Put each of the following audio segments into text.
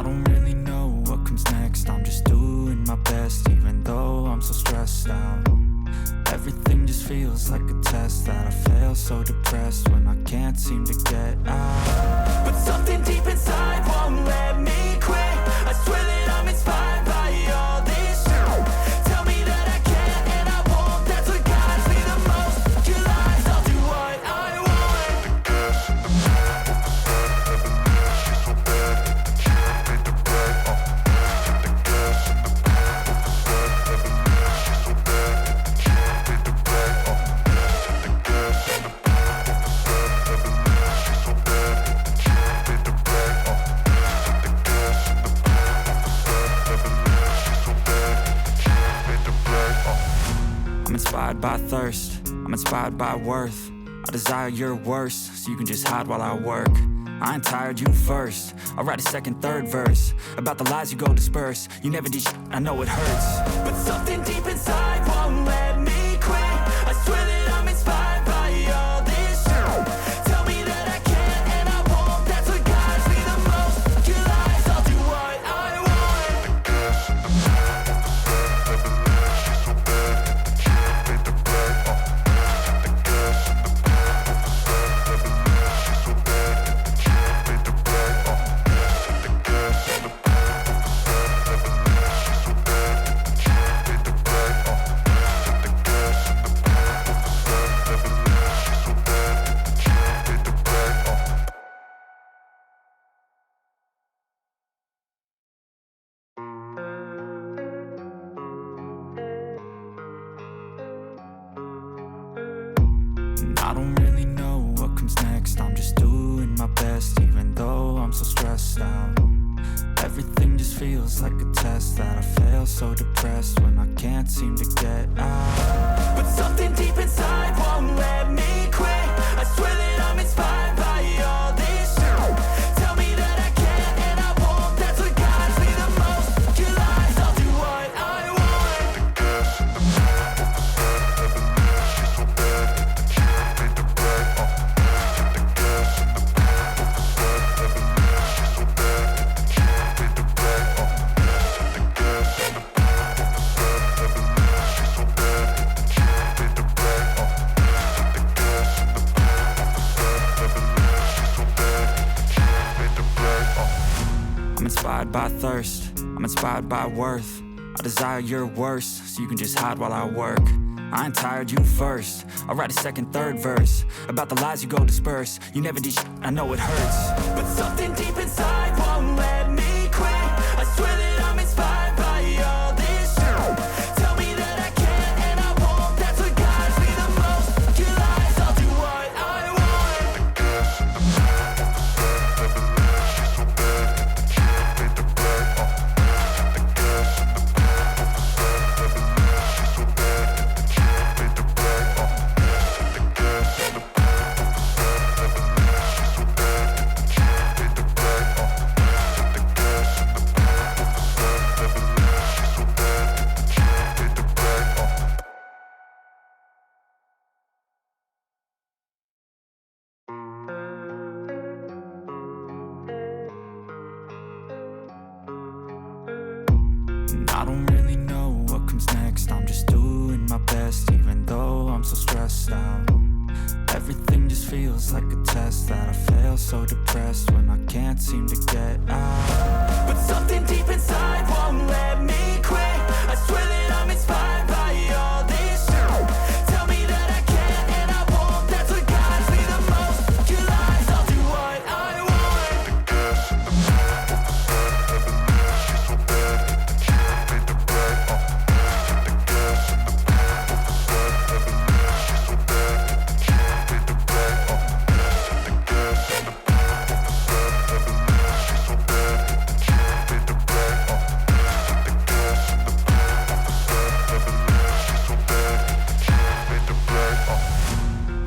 I don't really know what comes next. I'm just doing my best, even though I'm so stressed out. Everything just feels like a test that I fail, so depressed when I can't seem to get out. But something deep inside won't let me quit. I swear that I'm inspired by all this shit. Tell me that I can and I won't. That's what guides me the most. Your lies, I'll do what I want. I'm inspired by thirst, I'm inspired by worth. I desire your worst, so you can just hide while I work. I ain't tired, you first. I'll write a second, third verse about the lies you go disperse. You never did shit, I know it hurts. But something deep inside won't let me quit. I swear that I'm inspired by all this shit. Tell me that I can and I won't. That's what guides me the most. Your lies, I'll do what I want. I don't really know what comes next. I'm just doing my best, even though I'm so stressed out. Everything just feels like a test that I fail, so depressed when I can't seem to get out. But something deep inside won't let me quit. I swear that I'm inspired by all this shit. Tell me that I can and I won't. That's what guides me the most. Your lies, I'll do what I want. I'm inspired by thirst, I'm inspired by worth. I desire your worst, so you can just hide while I work. I ain't tired, you first. I'll write a second, third verse about the lies you go disperse. You never did shit, I know it hurts. But something deep inside won't let me quit. I swear that I'm inspired by all this shit. Tell me that I can and I won't. That's what guides me the most. Your lies, I'll do what I want. I don't really know what comes next. I'm just doing my best, even though I'm so stressed out. Everything just feels like a test that I fail, so depressed when I can't seem to get out. But something deep inside won't let me quit. I swear that I'm inspired by all this shit. Tell me that I can and I won't. That's what guides me the most. Your lies, I'll do what I want.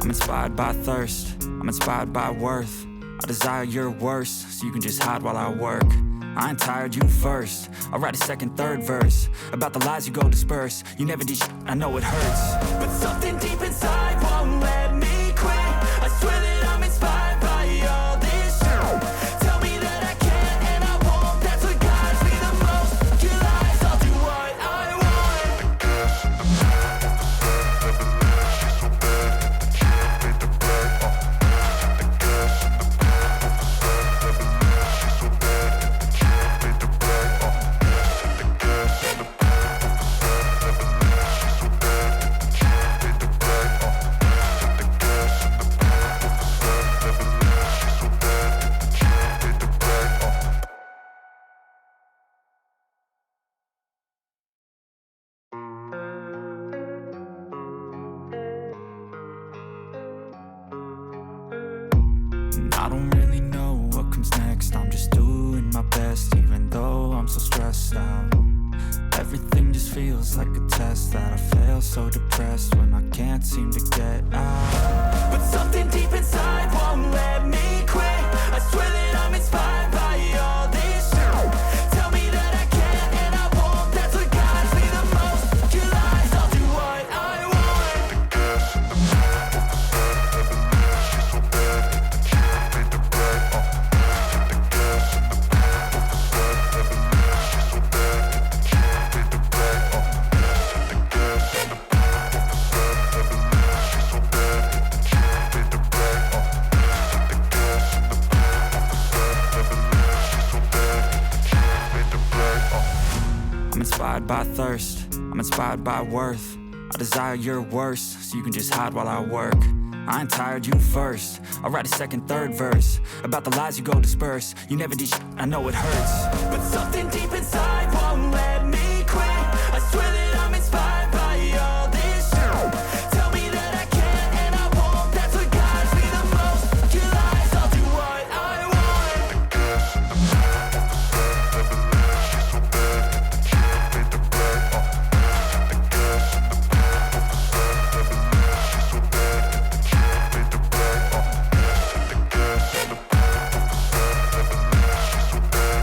I'm inspired by thirst, I'm inspired by worth. I desire your worst, so you can just hide while I work. I ain't tired, you first. I'll write a second, third verse about the lies you go disperse. You never did shit, I know it hurts. But something deep inside won't let me quit. I swear that I'm inspired by all this shit. Tell me that I can and I won't. That's what my best, even though I'm so stressed out. Everything just feels like a test that I fail, so depressed when I can't seem to get out. But something deep inside won't let me quit. I swear that I'm inspired by all this shit. Tell me that I can and I won't, that's what guides me the most. Kill lies, I'll do what I want. The gas in the back, she's so bad, she made the bag, the gas in the back, she's so bad, she made the bag, the gas in the back, she's so bad, she made the bag, the gas in the back, she's so bad, she made the bag. I'm inspired by thirst, I'm inspired by worth. I desire your worst, so you can just hide while I work. I ain't tired, you first. I'll write a second, third verse about the lies you go disperse. You never did shit, I know it hurts. But something deep inside won't let me quit. I swear that I'm inspired by all this shit. Tell me that I can and I won't, that's what guides me the most. Kill lies, I'll do what I want. The gas in the back, she's so bad, she made the bag, the gas in the back, she's so bad, she made the bag, the gas in the back, she's so bad, she made the bag, the gas in the back, she's so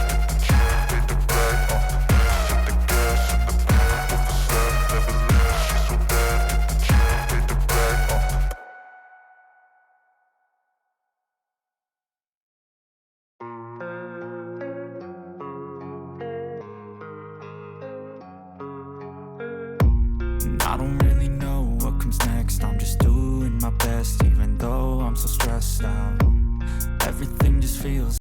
bad, she made the bag. I don't really know what comes next. I'm just doing my best, even though I'm so stressed out. Everything just feels